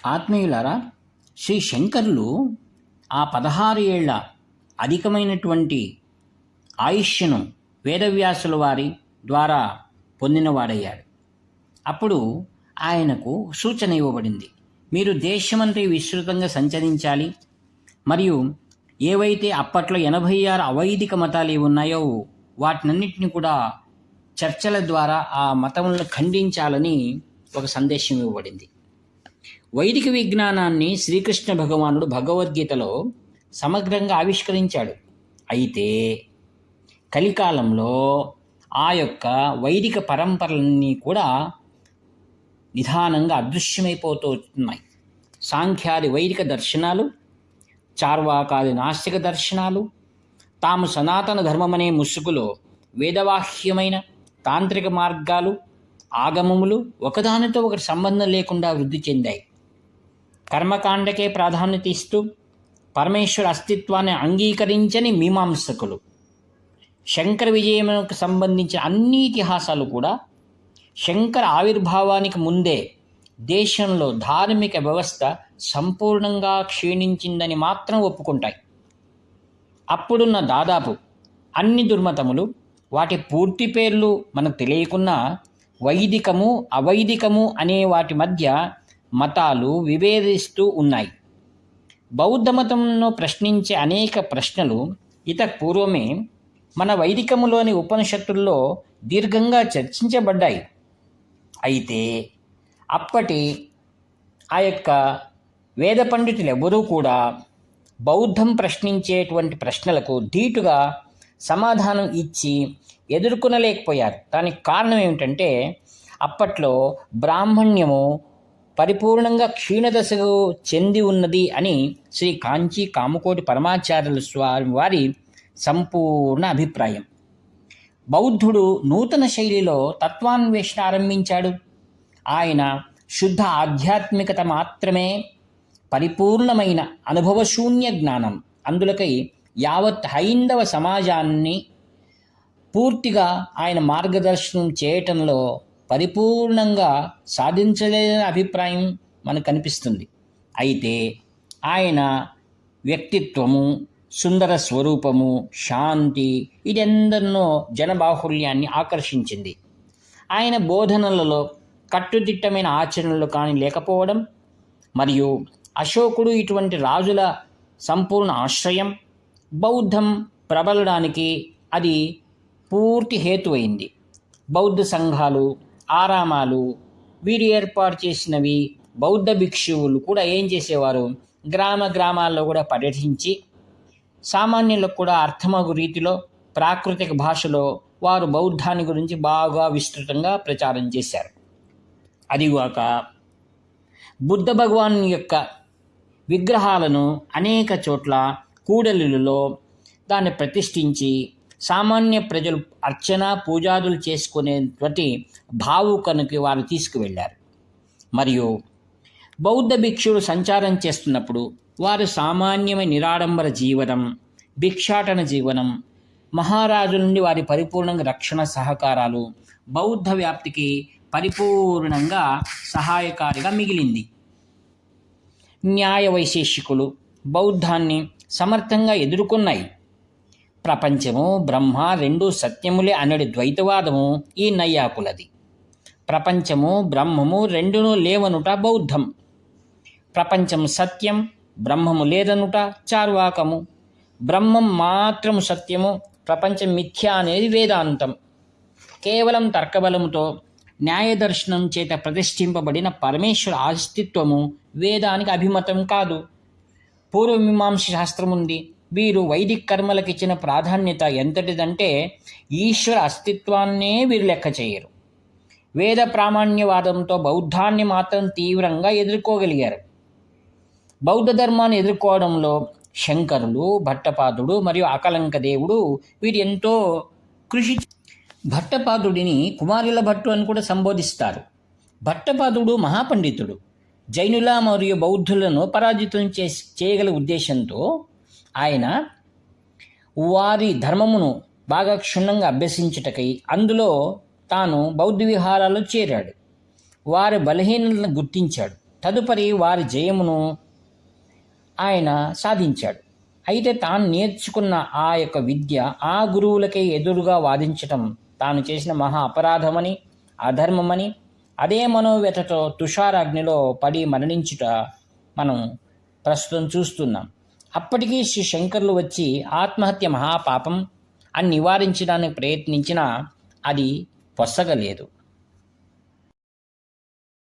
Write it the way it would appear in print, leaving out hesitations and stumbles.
ఆత్మీయులారా, శ్రీ శంకరులు ఆ 16 ఏళ్ల అధికమైనటువంటి ఆయుష్ను వేదవ్యాసుల వారి ద్వారా పొందినవాడయ్యాడు. అప్పుడు ఆయనకు సూచన ఇవ్వబడింది, మీరు దేశమంతా విస్తృతంగా సంచరించాలి, మరియు ఏవైతే అప్పట్లో 86 అవైదిక మతాలు ఉన్నాయో వాటినన్నింటినీ కూడా చర్చల ద్వారా ఆ మతములను ఖండించాలని ఒక సందేశం ఇవ్వబడింది. వైదిక విజ్ఞానాన్ని శ్రీకృష్ణ భగవానుడు భగవద్గీతలో సమగ్రంగా ఆవిష్కరించాడు. అయితే కలికాలంలో ఆ యొక్క వైదిక పరంపరలన్నీ కూడా నిదానంగా అదృశ్యమైపోతున్నాయి. సాంఖ్యాది వైదిక దర్శనాలు, చార్వాకాది నాస్తిక దర్శనాలు, తాము సనాతన ధర్మమనే ముసుగులో వేదవాహ్యమైన తాంత్రిక మార్గాలు, ఆగమములు ఒకదానితో ఒకటి సంబంధం లేకుండా వృద్ధి చెందాయి. కర్మకాండకే ప్రాధాన్యత ఇస్తూ పరమేశ్వర అస్తిత్వాన్ని అంగీకరించని మీమాంసకులు, శంకర విజయమునకు సంబంధించిన అన్ని ఇతిహాసాలు కూడా శంకర ఆవిర్భావానికి ముందే దేశంలో ధార్మిక వ్యవస్థ సంపూర్ణంగా క్షీణించిందని మాత్రం ఒప్పుకుంటాయి. అప్పుడున్న దాదాపు అన్ని దుర్మతములు, వాటి పూర్తి పేర్లు మనకు తెలియకున్నా వైదికము అవైదికము అనే వాటి మధ్య మతాలు విభేదిస్తూ ఉన్నాయి. బౌద్ధ మతంలో ప్రశ్నించే అనేక ప్రశ్నలు ఇతకు పూర్వమే మన వైదికములోని ఉపనిషత్తుల్లో దీర్ఘంగా చర్చించబడ్డాయి. అయితే అప్పటి ఆ యొక్క వేద పండితులు ఎవరూ కూడా బౌద్ధం ప్రశ్నించేటువంటి ప్రశ్నలకు ధీటుగా సమాధానం ఇచ్చి ఎదుర్కొనలేకపోయారు. దానికి కారణం ఏమిటంటే అప్పట్లో బ్రాహ్మణ్యము పరిపూర్ణంగా క్షీణదశకు చెంది ఉన్నది అని శ్రీ కాంచీ కామకోటి పరమాచార్యుల స్వామి వారి సంపూర్ణ అభిప్రాయం. బౌద్ధుడు నూతన శైలిలో తత్వాన్వేషణ ఆరంభించాడు. ఆయన శుద్ధ ఆధ్యాత్మికత మాత్రమే, పరిపూర్ణమైన అనుభవశూన్య జ్ఞానం. అందులకై యావత్ హైందవ సమాజాన్ని పూర్తిగా ఆయన మార్గదర్శనం చేయటంలో పరిపూర్ణంగా సాధించలేని అభిప్రాయం మనకు కనిపిస్తుంది. అయితే ఆయన వ్యక్తిత్వము, సుందర స్వరూపము, శాంతి ఇదెందరినో జనబాహుల్యాన్ని ఆకర్షించింది. ఆయన బోధనలలో కట్టుదిట్టమైన ఆచరణలు కానీ లేకపోవడం, మరియు అశోకుడు ఇటువంటి రాజుల సంపూర్ణ ఆశ్రయం బౌద్ధం ప్రబలడానికి అది పూర్తి హేతువైంది. బౌద్ధ సంఘాలు, ఆరామాలు వీరు ఏర్పాటు చేసినవి. బౌద్ధ భిక్షువులు కూడా ఏం చేసేవారు, గ్రామ గ్రామాల్లో కూడా పర్యటించి సామాన్యులకు కూడా అర్థమగు రీతిలో ప్రాకృతిక భాషలో వారు బౌద్ధాన్ని గురించి బాగా విస్తృతంగా ప్రచారం చేశారు. అదిగాక బుద్ధ భగవాన్ యొక్క విగ్రహాలను అనేక చోట్ల కూడలిలో దాన్ని ప్రతిష్ఠించి సామాన్య ప్రజలు అర్చన పూజాదులు చేసుకునేటువంటి భావుకనికి వారు తీసుకువెళ్ళారు. మరియు బౌద్ధ భిక్షువులు సంచారం చేస్తున్నప్పుడు వారు సామాన్యమైన నిరాడంబర జీవనం, భిక్షాటన జీవనం, మహారాజుల నుండి వారి పరిపూర్ణంగా రక్షణ సహకారాలు బౌద్ధ వ్యాప్తికి పరిపూర్ణంగా సహాయకారిగా మిగిలింది. న్యాయ వైశేషికులు బౌద్ధాన్ని సమర్థంగా ఎదుర్కొన్నాయి. ప్రపంచము బ్రహ్మ రెండూ సత్యములే అనడి ద్వైతవాదము ఈ నైయాకులది. ప్రపంచము బ్రహ్మము రెండునూ లేవనుట బౌద్ధం. ప్రపంచం సత్యం, బ్రహ్మము లేదనుట చార్వాకము. బ్రహ్మం మాత్రము సత్యము, ప్రపంచం మిథ్య అనేది వేదాంతం. కేవలం తర్కబలముతో న్యాయదర్శనం చేత ప్రతిష్ఠింపబడిన పరమేశ్వర అస్తిత్వము వేదానికి అభిమతం కాదు. పూర్వమీమాంస శాస్త్రం ఉంది. వీరు వైదిక కర్మలకు ఇచ్చిన ప్రాధాన్యత ఎంతటిదంటే ఈశ్వర అస్తిత్వాన్నే వీరు లెక్క చేయరు. వేద ప్రామాణ్యవాదంతో బౌద్ధాన్ని మాత్రం తీవ్రంగా ఎదుర్కోగలిగారు. బౌద్ధ ధర్మాన్ని ఎదుర్కోవడంలో శంకరులు, భట్టపాదుడు మరియు అకలంక దేవుడు వీరు ఎంతో కృషి. భట్టపాదుడిని కుమారుల భట్టు అని కూడా సంబోధిస్తారు. భట్టపాదుడు మహాపండితుడు. జైనుల మరియు బౌద్ధులను పరాజితం చేయగల ఉద్దేశంతో ఆయన వారి ధర్మమును బాగా క్షుణ్ణంగా అభ్యసించుటకై అందులో తాను బౌద్ధ విహారాల్లో చేరాడు. వారి బలహీనతలను గుర్తించాడు. తదుపరి వారి జయమును ఆయన సాధించాడు. అయితే తాను నేర్చుకున్న ఆ యొక్క విద్య ఆ గురువులకే ఎదురుగా వాదించటం తాను చేసిన మహా అపరాధమని, అధర్మమని, అదే మనోవ్యతతో తుషారాగ్నిలో పడి మరణించుట మనం ప్రస్తుతం చూస్తున్నాం. అప్పటికీ శ్రీ శంకర్లు వచ్చి ఆత్మహత్య మహాపాపం అని నివారించడానికి ప్రయత్నించినా అది పొసగలేదు.